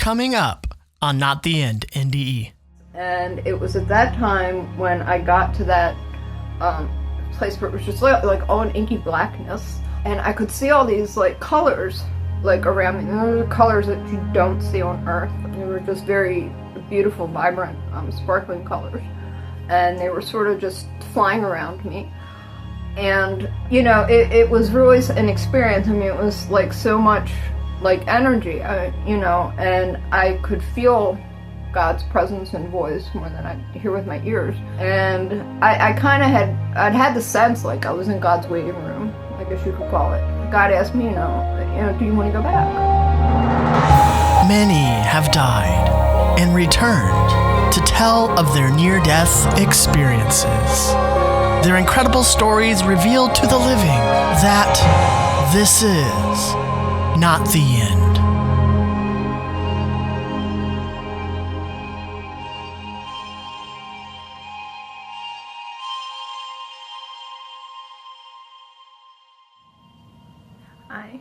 Coming up on Not the End, NDE. And it was at that time when I got to that place where it was just like all in inky blackness, and I could see all these like colors like around me. And those are colors that you don't see on Earth. They were just very beautiful, vibrant, sparkling colors, and they were sort of just flying around me. And you know, it was really an experience. I mean, it was like so much like energy, you know, and I could feel God's presence and voice more than I hear with my ears. And I kind of I'd had the sense like I was in God's waiting room, I guess you could call it. God asked me, you know, do you want to go back? Many have died and returned to tell of their near-death experiences. Their incredible stories revealed to the living that this is not the end. Hi,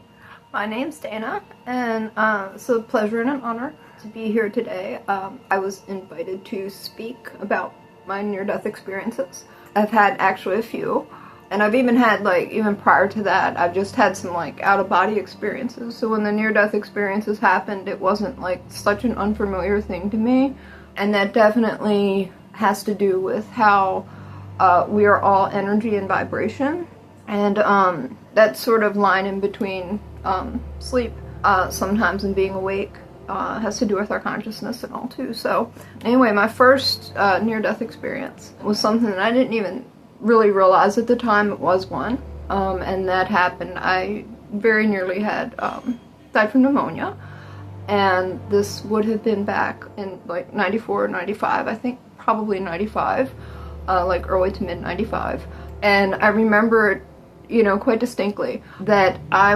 my name's Dana, and it's a pleasure and an honor to be here today. I was invited to speak about my near-death experiences. I've had actually a few, and I've even had, like, even prior to that, I've just had some, like, out-of-body experiences. So when the near-death experiences happened, it wasn't, like, such an unfamiliar thing to me, and that definitely has to do with how we are all energy and vibration, and that sort of line in between sleep sometimes and being awake has to do with our consciousness and all too. So anyway, my first near-death experience was something that I didn't even really realize at the time it was one, and that happened. I very nearly had died from pneumonia, and this would have been back in like 94 or 95, I think probably 95, like early to mid 95. And I remember, you know, quite distinctly that I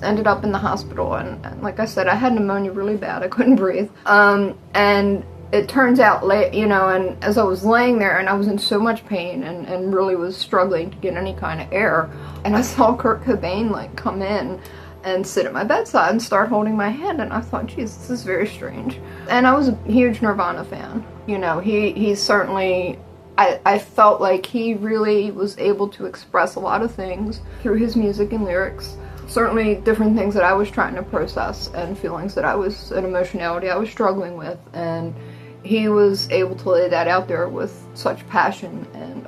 ended up in the hospital, and like I said, I had pneumonia really bad. I couldn't breathe. And it turns out late, you know, and as I was laying there and I was in so much pain and really was struggling to get any kind of air, and I saw Kurt Cobain like come in and sit at my bedside and start holding my hand, and I thought, geez, this is very strange. And I was a huge Nirvana fan. You know, he certainly, I felt like he really was able to express a lot of things through his music and lyrics. Certainly different things that I was trying to process and feelings that an emotionality I was struggling with. And he was able to lay that out there with such passion. And,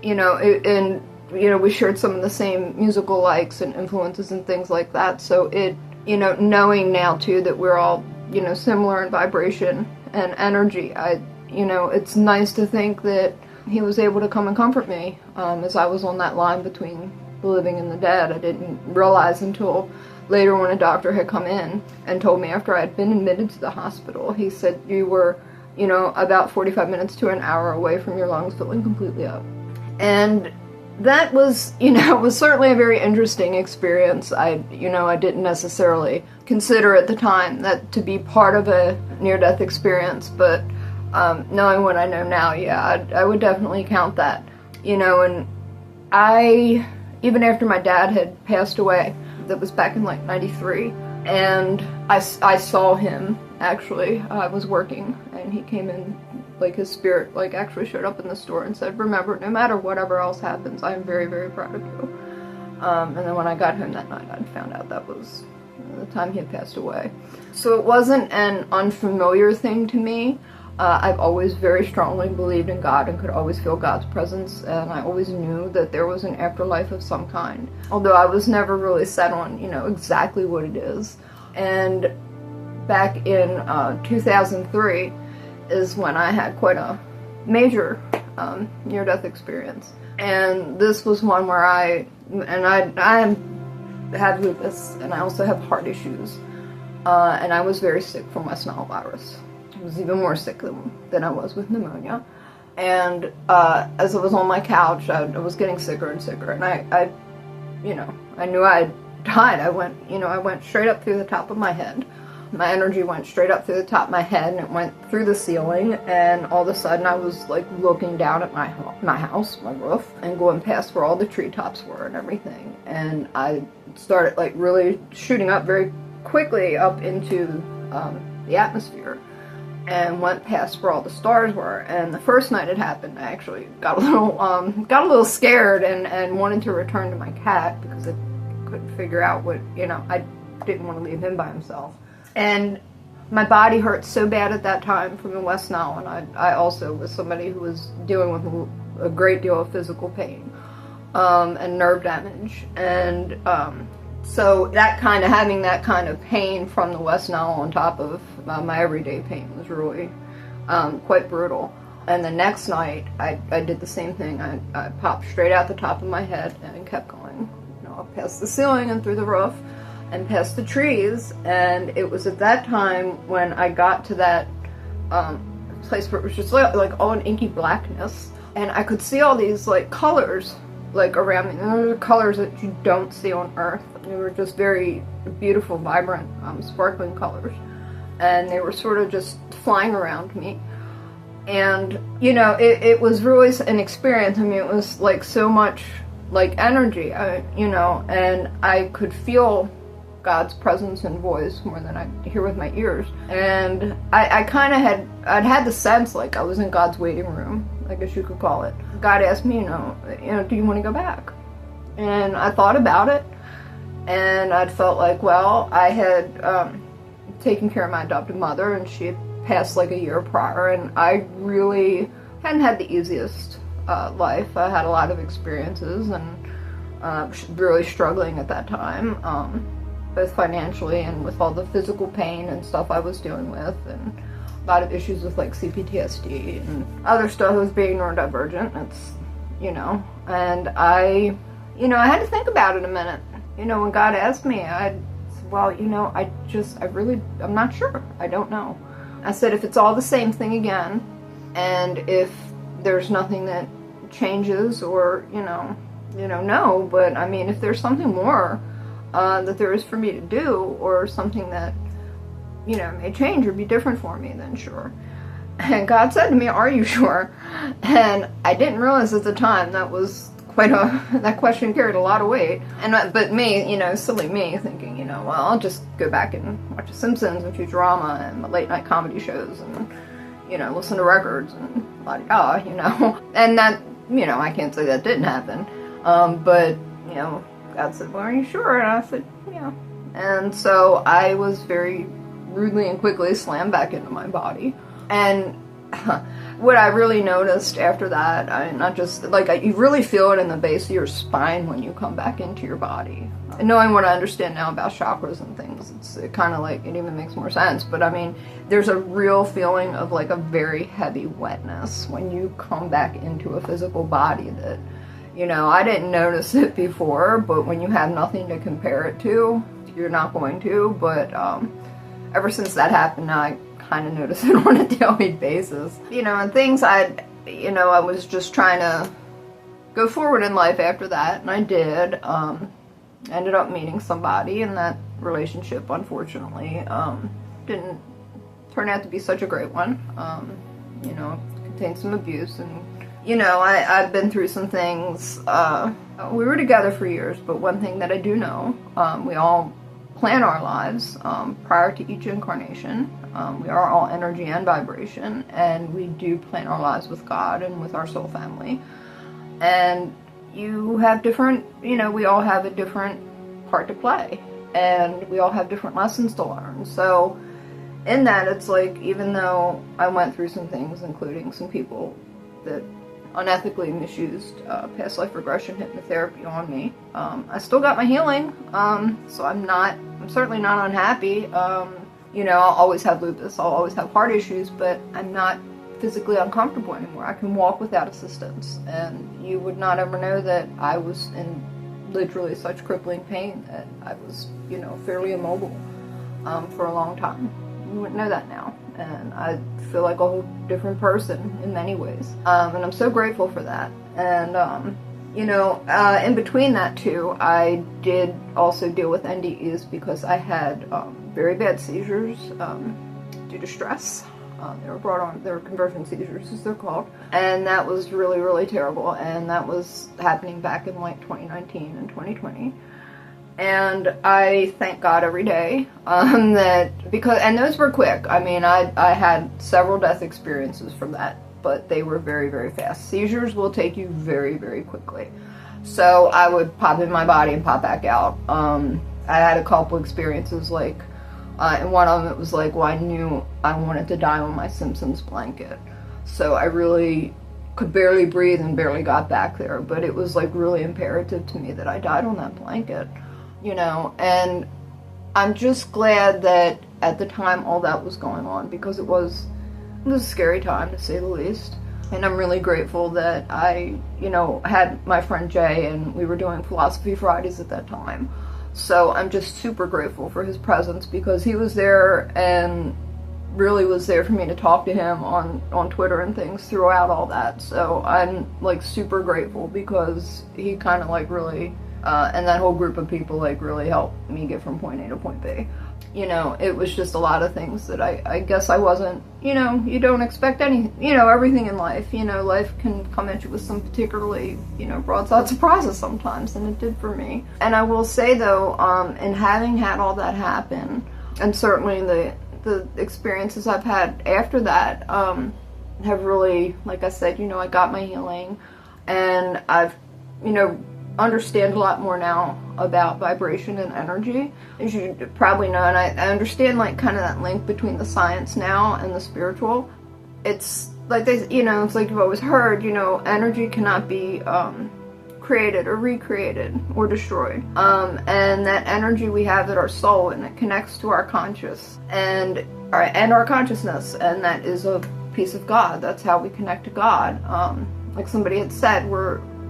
you know, we shared some of the same musical likes and influences and things like that. So you know, knowing now too that we're all, you know, similar in vibration and energy, you know, it's nice to think that he was able to come and comfort me as I was on that line between the living and the dead. I didn't realize until later when a doctor had come in and told me after I had been admitted to the hospital, he said, you were, you know, about 45 minutes to an hour away from your lungs filling completely up. And that was, you know, was certainly a very interesting experience. I didn't necessarily consider at the time that to be part of a near-death experience, but knowing what I know now, yeah, I would definitely count that. You know, and even after my dad had passed away, that was back in like 93, and I saw him, actually. I was working, and he came in, like his spirit like actually showed up in the store and said, remember, no matter whatever else happens, I am very, very proud of you. And then when I got home that night, I found out that was the time he had passed away. So it wasn't an unfamiliar thing to me. I've always very strongly believed in God and could always feel God's presence, and I always knew that there was an afterlife of some kind, although I was never really set on, you know, exactly what it is. And back in 2003 is when I had quite a major near-death experience, and this was one where I have lupus, and I also have heart issues, and I was very sick from West Nile virus. I was even more sick than I was with pneumonia. And as I was on my couch, I was getting sicker and sicker, and I knew I had died. I went straight up through the top of my head. My energy went straight up through the top of my head, and it went through the ceiling, and all of a sudden I was like looking down at my house, my roof, and going past where all the treetops were and everything, and I started like really shooting up very quickly up into the atmosphere and went past where all the stars were. And the first night it happened, I actually got a little scared and wanted to return to my cat because I couldn't figure out what, I didn't want to leave him by himself. And my body hurt so bad at that time from the West Nile, and I also was somebody who was dealing with a great deal of physical pain and nerve damage. And so having that kind of pain from the West Nile on top of my everyday pain was really quite brutal. And the next night, I did the same thing. I popped straight out the top of my head and kept going, up past the ceiling and through the roof and past the trees. And it was at that time when I got to that place where it was just like all in inky blackness, and I could see all these colors around me. And those are colors that you don't see on Earth. They were just very beautiful, vibrant, sparkling colors, and they were sort of just flying around me. And it was really an experience. I mean, it was so much energy, and I could feel God's presence and voice more than I hear with my ears. And I kind of I'd had the sense I was in God's waiting room, I guess you could call it. God asked me, do you want to go back? And I thought about it, and I'd felt I had taken care of my adopted mother, and she had passed a year prior, and I really hadn't had the easiest life. I had a lot of experiences, and really struggling at that time, both financially and with all the physical pain and stuff I was dealing with, and a lot of issues with CPTSD and other stuff. I was being neurodivergent. It's, and I had to think about it a minute. When God asked me, I'm not sure. I don't know. I said, if it's all the same thing again, and if there's nothing that changes, or, no, but I mean, if there's something more that there is for me to do, or something that, may change or be different for me, then sure. And God said to me, are you sure? And I didn't realize at the time that was that question carried a lot of weight. But me, silly me, thinking, well, I'll just go back and watch The Simpsons and Futurama and the late night comedy shows and, listen to records and la-di-da, And that, I can't say that didn't happen. But, God said, well, are you sure? And I said, yeah. And so I was very rudely and quickly slammed back into my body. And what I really noticed after that, not just, you really feel it in the base of your spine when you come back into your body. And knowing what I understand now about chakras and things, it kind of it even makes more sense. But I mean, there's a real feeling of a very heavy wetness when you come back into a physical body that, I didn't notice it before, but when you have nothing to compare it to, you're not going to. But ever since that happened, now I kind of notice it on a daily basis. And things I was just trying to go forward in life after that, and I did. Ended up meeting somebody, and that relationship, unfortunately, didn't turn out to be such a great one. Contained some abuse, and I've been through some things. We were together for years, but one thing that I do know, we all plan our lives prior to each incarnation. We are all energy and vibration, and we do plan our lives with God and with our soul family. And you have different, we all have a different part to play, and we all have different lessons to learn. So in that, it's even though I went through some things, including some people that unethically misused past life regression hypnotherapy on me, I still got my healing. So I'm certainly not unhappy. I'll always have lupus, I'll always have heart issues, but I'm not physically uncomfortable anymore. I can walk without assistance, and you would not ever know that I was in literally such crippling pain that I was, fairly immobile for a long time. You wouldn't know that now, and I feel like a whole different person in many ways, and I'm so grateful for that. And in between that too, I did also deal with NDEs because I had very bad seizures due to stress. They were conversion seizures, as they're called. And that was really, really terrible. And that was happening back in 2019 and 2020. And I thank God every day and those were quick. I mean, I had several death experiences from that, but they were very, very fast. Seizures will take you very, very quickly. So I would pop in my body and pop back out. I had a couple experiences, like, and one of them, it was like, well, I knew I wanted to die on my Simpsons blanket. So I really could barely breathe and barely got back there, but it was like really imperative to me that I died on that blanket, you know. And I'm just glad that at the time all that was going on, because it was a scary time, to say the least. And I'm really grateful that I, you know, had my friend Jay, and we were doing Philosophy Fridays at that time. So I'm just super grateful for his presence, because he was there and really was there for me to talk to him on Twitter and things throughout all that. So I'm like super grateful, because he kind of like really, and that whole group of people like really helped me get from point A to point B. You know, it was just a lot of things that I guess I wasn't, you know, you don't expect any, you know, everything in life, you know, life can come at you with some particularly, you know, broadside surprises sometimes, and it did for me. And I will say though, in having had all that happen, and certainly the experiences I've had after that, have really, like I said, you know, I got my healing, and I've, you know, understand a lot more now about vibration and energy, as you probably know, and I understand like kind of that link between the science now and the spiritual. It's like they, you know, it's like you've always heard, you know, energy cannot be created or recreated or destroyed, and that energy we have at our soul, and it connects to our conscious and our consciousness, and that is a piece of God. That's how we connect to God. Like somebody had said,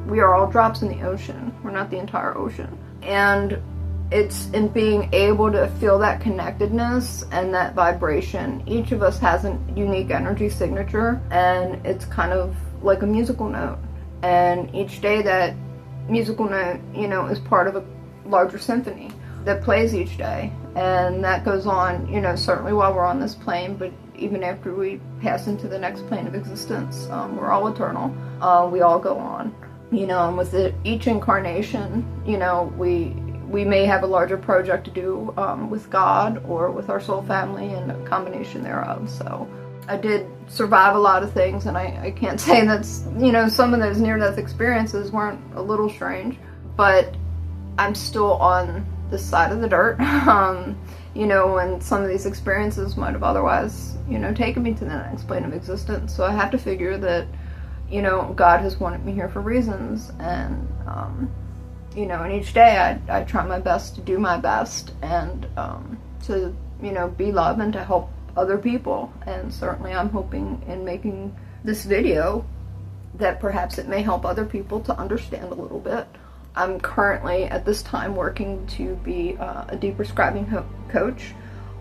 we are all drops in the ocean. We're not the entire ocean. And it's in being able to feel that connectedness and that vibration. Each of us has a unique energy signature, and it's kind of like a musical note. And each day that musical note, you know, is part of a larger symphony that plays each day. And that goes on, you know, certainly while we're on this plane, but even after we pass into the next plane of existence. We're all eternal. We all go on. You know, and with each incarnation, you know, we may have a larger project to do with God or with our soul family, and a combination thereof. So I did survive a lot of things, and I can't say that's, you know, some of those near-death experiences weren't a little strange, but I'm still on this side of the dirt, you know, and some of these experiences might have otherwise, you know, taken me to the next plane of existence. So I have to figure that, you know, God has wanted me here for reasons, and, you know, and each day I try my best to do my best, and to, you know, be love and to help other people. And certainly I'm hoping in making this video that perhaps it may help other people to understand a little bit. I'm currently at this time working to be a deprescribing coach,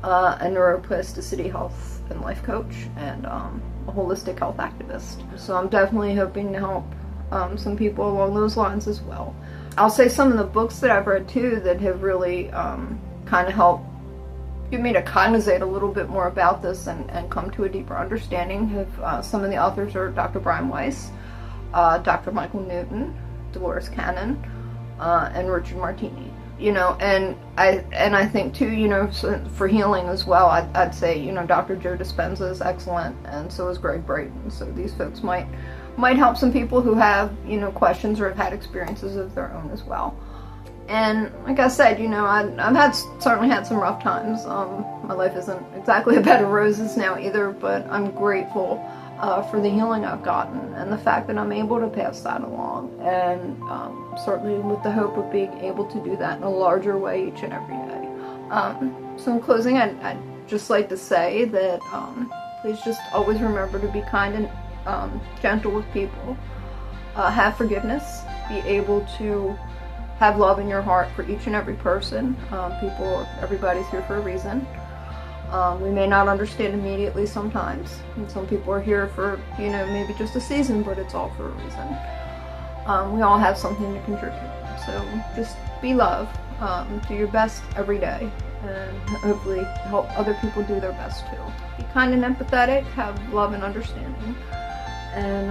a neuroplasticity health and life coach, and a holistic health activist. So I'm definitely hoping to help some people along those lines as well. I'll say some of the books that I've read too that have really kind of helped get me to cognizate a little bit more about this and come to a deeper understanding. Have some of the authors are Dr. Brian Weiss, Dr. Michael Newton, Dolores Cannon, and Richard Martini. You know, and I think too, you know, for healing as well, I'd say, you know, Dr. Joe Dispenza is excellent, and so is Greg Brayton. So these folks might help some people who have, you know, questions or have had experiences of their own as well. And like I said, you know, I've certainly had some rough times. My life isn't exactly a bed of roses now either, but I'm grateful for the healing I've gotten, and the fact that I'm able to pass that along, and certainly with the hope of being able to do that in a larger way each and every day. So in closing, I'd just like to say that please just always remember to be kind and gentle with people, have forgiveness, be able to have love in your heart for each and every person. Everybody's here for a reason. We may not understand immediately sometimes, and some people are here for, you know, maybe just a season, but it's all for a reason. We all have something to contribute, so just be love, do your best every day, and hopefully help other people do their best too. Be kind and empathetic, have love and understanding, and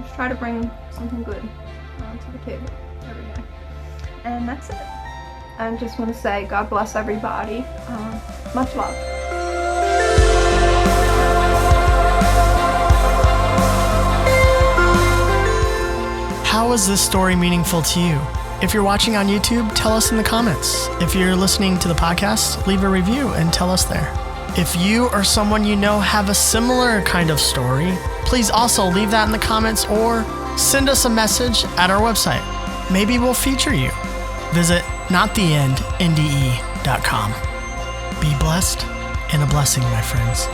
just try to bring something good to the table every day. And that's it. I just want to say God bless everybody. Much love. How is this story meaningful to you? If you're watching on YouTube, tell us in the comments. If you're listening to the podcast, leave a review and tell us there. If you or someone you know have a similar kind of story, please also leave that in the comments or send us a message at our website. Maybe we'll feature you. Visit nottheendnde.com. Be blessed and a blessing, my friends.